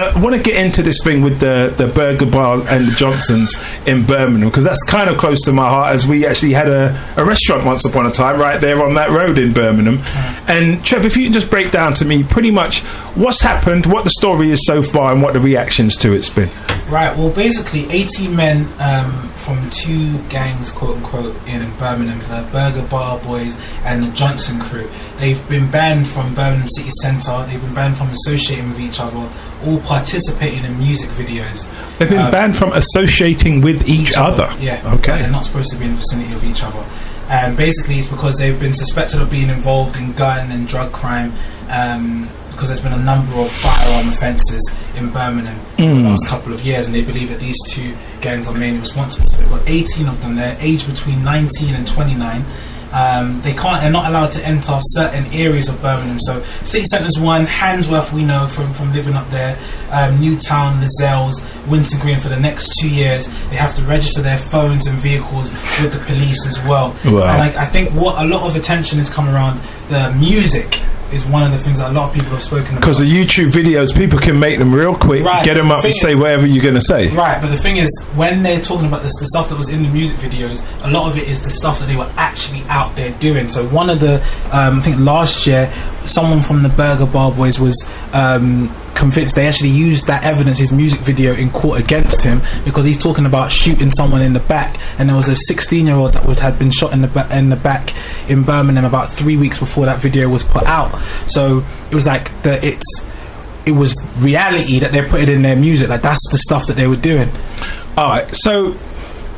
I want to get into this thing with the burger bar and the Johnsons in Birmingham, because that's kind of close to my heart, as we actually had a restaurant once upon a time right there on that road in Birmingham. And Trev, if you can just break down to me pretty much what's happened, what the story is so far, and what the reactions to it's been. Right, well, basically 18 men from two gangs, quote-unquote, in Birmingham, the Burger Bar Boys and the Johnson crew. They've been banned from Birmingham City Centre, they've been banned from associating with each other, all participating in music videos. They've been banned from associating with each other? Yeah, okay. They're not supposed to be in the vicinity of each other. And basically it's because they've been suspected of being involved in gun and drug crime, because there's been a number of firearm offences in Birmingham in the last couple of years, and they believe that these two gangs are mainly responsible. So they've got 18 of them. They're aged between 19 and 29. They're not allowed to enter certain areas of Birmingham. So City Centre's one, Handsworth we know from living up there, Newtown, Lazells, Winton Green. For the next 2 years they have to register their phones and vehicles with the police as well. Wow. And I think what a lot of attention has come around the music is one of the things that a lot of people have spoken about. Because the YouTube videos, people can make them real quick, get them up and say whatever you're going to say. Right, but the thing is, when they're talking about the stuff that was in the music videos, a lot of it is the stuff that they were actually out there doing. So one of the, I think last year, someone from the Burger Bar Boys was convinced they actually used that evidence, his music video, in court against him, because he's talking about shooting someone in the back, and there was a 16-year-old that had been shot in the back in Birmingham about 3 weeks before that video was put out. So it was like it was reality that they're putting in their music. Like, that's the stuff that they were doing. All right, so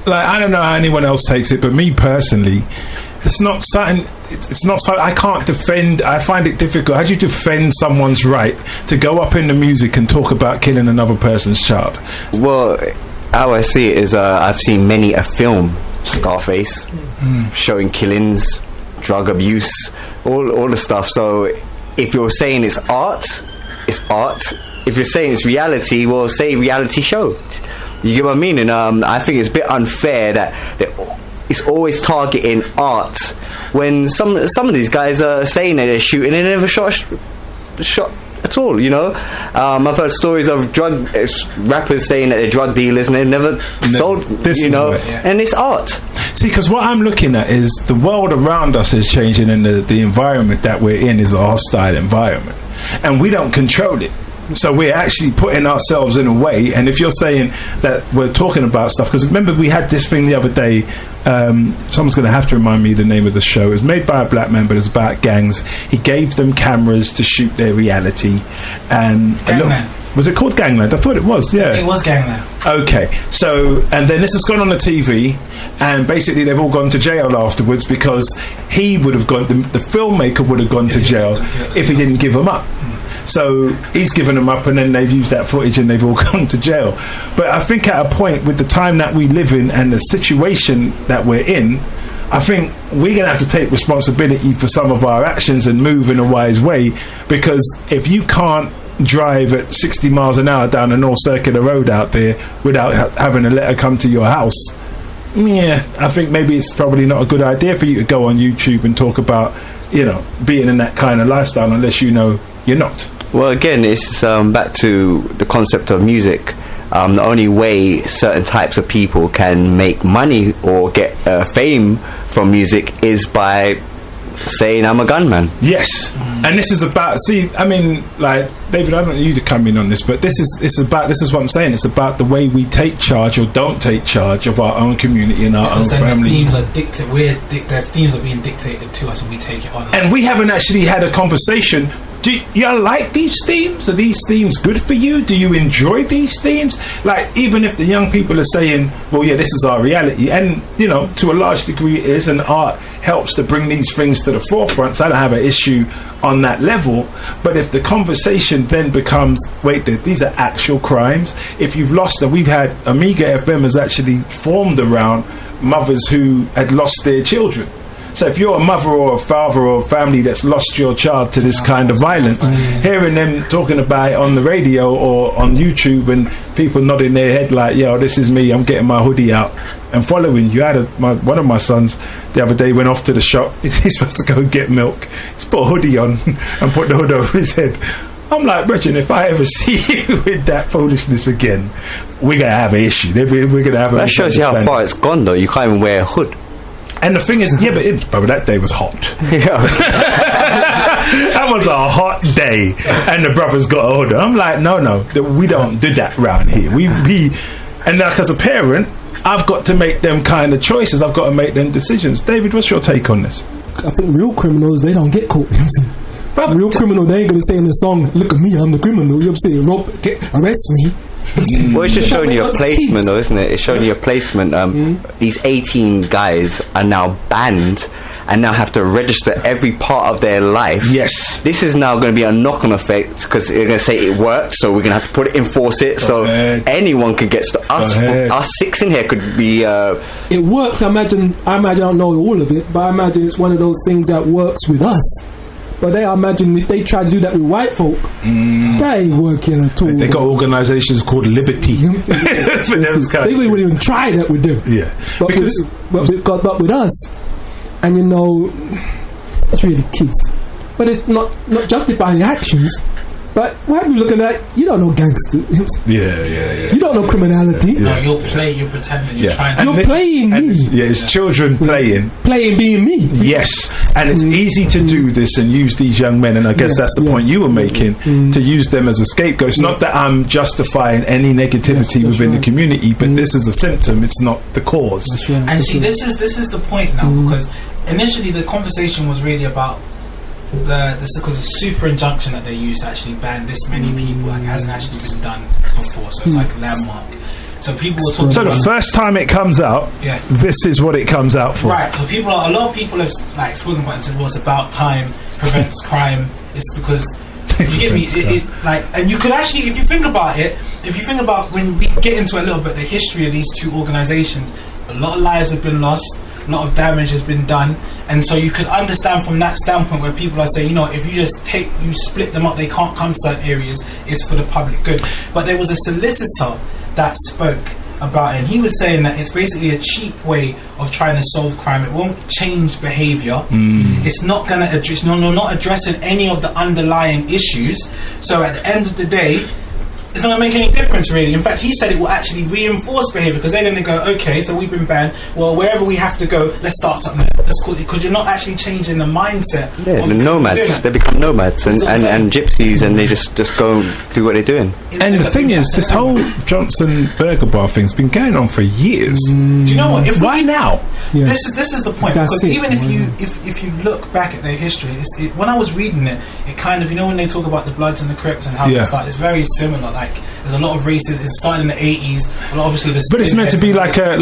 like, I don't know how anyone else takes it, but me personally, it's not something I can't defend. I find it difficult. How do you defend someone's right to go up in the music and talk about killing another person's child? Well, how I see it is, I've seen many a film, Scarface, showing killings, drug abuse, all the stuff. So if you're saying it's art, it's art. If you're saying it's reality, well, say reality show. You get what I mean? And I think it's a bit unfair that it's always targeting art when some of these guys are saying that they're shooting and they never shot at all, you know. I've heard stories of rappers saying that they're drug dealers and they've never sold, you know, and it's art. See, because what I'm looking at is the world around us is changing, and the environment that we're in is a hostile environment, and we don't control it. So we're actually putting ourselves in a way. And if you're saying that we're talking about stuff, because remember we had this thing the other day, someone's going to have to remind me the name of the show. It was made by a black man, but it was about gangs. He gave them cameras to shoot their reality. And was it called Gangland? I thought it was, yeah. It was Gangland. Okay, so, and then this has gone on the TV, and basically they've all gone to jail afterwards, because he would have gone, the filmmaker would have gone to jail if he didn't give them up. So he's given them up, and then they've used that footage and they've all gone to jail. But I think at a point, with the time that we live in and the situation that we're in, I think we're going to have to take responsibility for some of our actions and move in a wise way, because if you can't drive at 60 miles an hour down the North Circular Road out there without having a letter come to your house, yeah, I think maybe it's probably not a good idea for you to go on YouTube and talk about, you know, being in that kind of lifestyle, unless you know you're not. Well, again, it's back to the concept of music. The only way certain types of people can make money or get fame from music is by saying I'm a gunman. Yes. And this is about, see, I mean, like, David, I don't want you to come in on this, but this is what I'm saying. It's about the way we take charge or don't take charge of our own community and our own family. Their themes are being dictated to us, and we take it on. And we haven't actually had a conversation. Do you like these themes? Are these themes good for you? Do you enjoy these themes? Like, even if the young people are saying, well, yeah, this is our reality, and, you know, to a large degree it is, and art helps to bring these things to the forefront, so I don't have an issue on that level. But if the conversation then becomes, wait, these are actual crimes, if you've lost them, we've had Amiga FM has actually formed around mothers who had lost their children. So if you're a mother or a father or a family that's lost your child to this kind of violence, hearing them talking about it on the radio or on YouTube and people nodding their head like, yo, this is me, I'm getting my hoodie out and following you. I had one of my sons the other day went off to the shop. He's supposed to go and get milk. He's put a hoodie on and put the hood over his head. I'm like, Bridget, if I ever see you with that foolishness again, we're going to have an issue. We're going to have a That shows you how far it's gone, though. You can't even wear a hood. And the thing is, but that day was hot. Yeah. That was a hot day, and the brothers got a hood. I'm like, no, we don't do that round here. And like as a parent, I've got to make them kind of choices. I've got to make them decisions. David, what's your take on this? I think real criminals, they don't get caught. You know what I'm saying? Brother, real criminal, they ain't gonna say in the song, "Look at me, I'm the criminal." You know what I'm saying? Arrest me. Well, it's just showing you a placement, though, isn't it? It's showing you a placement. These 18 guys are now banned and now have to register every part of their life. Yes. This is now going to be a knock-on effect because they're going to say it worked, so we're going to have to enforce it. So anyone could get us 6 in here could be. It works. I imagine. I don't know all of it, but I imagine it's one of those things that works with us. But I imagine if they try to do that with white folk, that ain't working at all. They got organisations called Liberty. They wouldn't even try that with them. Yeah, but with us, and it's really kids. But it's not justifying the actions. But why are you looking at? You don't know gangster. Yeah. You don't know criminality. No, you're pretending. You're trying to. You're playing me. It's children playing being me. Yes, and it's easy to do this and use these young men, and I guess that's the point you were making, to use them as a scapegoat. It's not that I'm justifying any negativity within the community, but this is a symptom. It's not the cause. And see, this is the point now, because initially the conversation was really about because the super injunction that they used to actually ban this many people, like, hasn't actually been done before, so it's like a landmark. So people were talking. So the first time it comes out, this is what it comes out for. Right. So a lot of people have like spoken about it and said, "Well, it's about time, prevents crime." It's because you get me. And you could actually, if you think about when we get into a little bit the history of these two organisations, a lot of lives have been lost. A lot of damage has been done, and so you could understand from that standpoint where people are saying, if you just split them up, they can't come to certain areas, it's for the public good. But there was a solicitor that spoke about it, and he was saying that it's basically a cheap way of trying to solve crime. It won't change behaviour. It's not going to address, not addressing any of the underlying issues. So at the end of the day, it's not going to make any difference, really. In fact, he said it will actually reinforce behaviour, because they're going to go, okay, so we've been banned, well, wherever we have to go, let's start something. That's cool, because you're not actually changing the mindset. Yeah, the nomads. They become nomads and gypsies, and they just go and do what they're doing. And the thing is, this whole Johnson Burger Bar thing's been going on for years. Do you know what? Why now? Yeah. This is the point, because even if you look back at their history, when I was reading it kind of, when they talk about the Bloods and the Crips and how they start, it's very similar. Like, there's a lot of races. It started in the 80s. Obviously, but it's meant to be like a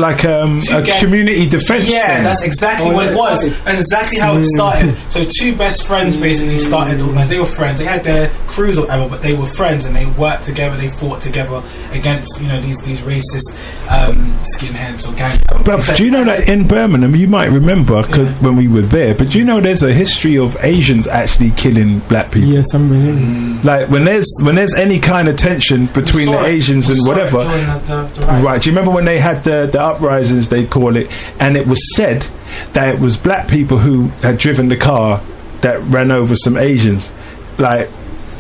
community defence. Yeah, thing. that's exactly what it was. That's exactly how it started. So 2 best friends basically started the organisation. They were friends. They had their crews or whatever, but they were friends, and they worked together. They fought together against these racist skinheads or gang. But do you know that in Birmingham, you might remember when we were there, but do you know there's a history of Asians actually killing black people? Yes, I'm really. Like when there's any kind of tension between the Asians and whatever. Right? Do you remember when they had the uprisings, they'd call it, and it was said that it was black people who had driven the car that ran over some Asians. Like,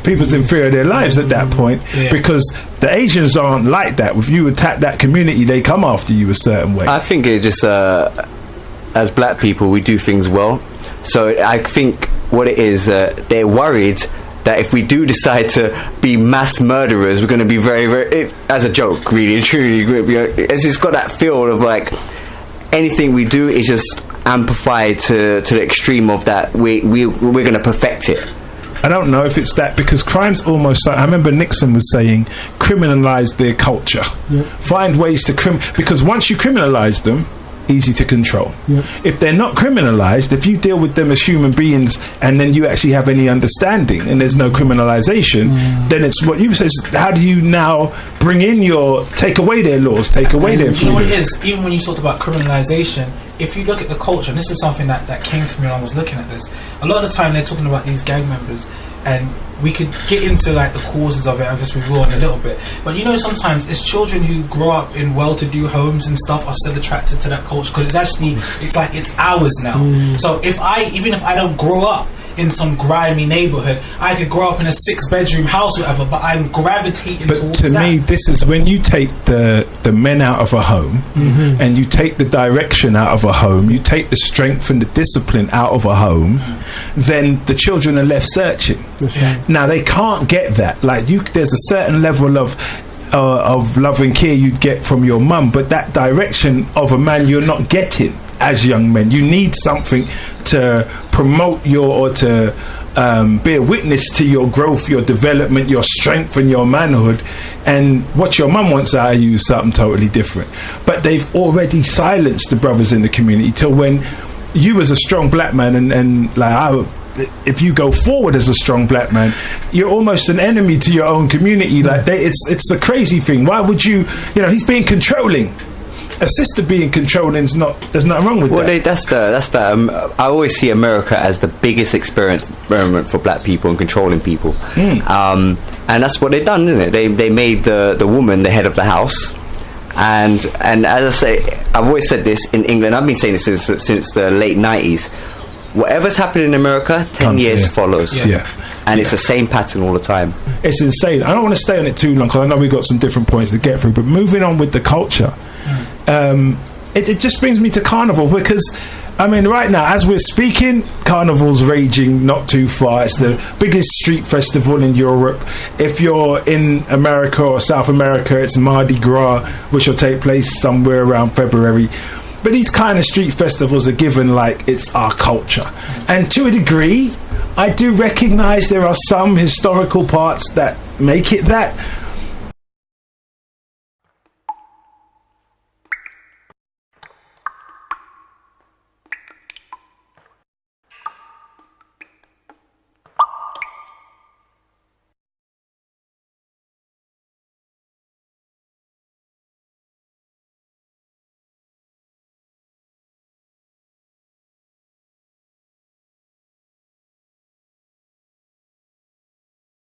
people's in fear of their lives at that point, because the Asians aren't like that. If you attack that community, they come after you a certain way. I think it just as black people, we do things well. So I think what it is, they're worried that if we do decide to be mass murderers, we're going to be very, very, as a joke, really and truly. It's just got that feel of like anything we do is just amplified to the extreme of that. We're going to perfect it. I don't know if it's that, because crime's almost like, I remember Nixon was saying, criminalise their culture. Find ways to because once you criminalise them, easy to control. If they're not criminalised, if you deal with them as human beings and then you actually have any understanding and there's no criminalisation, then it's what you say, how do you now bring in take away their laws, take away their freedoms? You know what it is, even when you talked about criminalisation, if you look at the culture, and this is something that came to me when I was looking at this, a lot of the time they're talking about these gang members, and we could get into like the causes of it. I guess we will in a little bit, but sometimes it's children who grow up in well-to-do homes and stuff are still attracted to that culture, because it's ours now. So even if I don't grow up in some grimy neighborhood. I could grow up in a 6-bedroom house, whatever, but I'm gravitating but towards to that. me, this is when you take the men out of a home, and you take the direction out of a home, you take the strength and the discipline out of a home, then the children are left searching. Now they can't get that. Like there's a certain level of love and care you'd get from your mum, but that direction of a man you're not getting as young men. You need something to promote or to be a witness to your growth, your development, your strength and your manhood. And what your mum wants out of you is something totally different. But they've already silenced the brothers in the community till when you as a strong black man and like if you go forward as a strong black man, you're almost an enemy to your own community. Like it's a crazy thing. Why would you know, he's being controlling. A sister being controlling there's nothing wrong with that. That's the I always see America as the biggest experiment for black people and controlling people. And that's what they've done, isn't it? They made the woman the head of the house. And as I say, I've always said this in England. I've been saying this since the late 90s. Whatever's happening in America, 10 years follows. And it's the same pattern all the time. It's insane. I don't want to stay on it too long because I know we've got some different points to get through, but moving on with the culture, it just brings me to Carnival, because I mean right now as we're speaking, Carnival's raging not too far. It's the biggest street festival in Europe. If you're in America or South America, it's Mardi Gras, which will take place somewhere around February. But these kind of street festivals are given like it's our culture, and to a degree I do recognise there are some historical parts that make it that,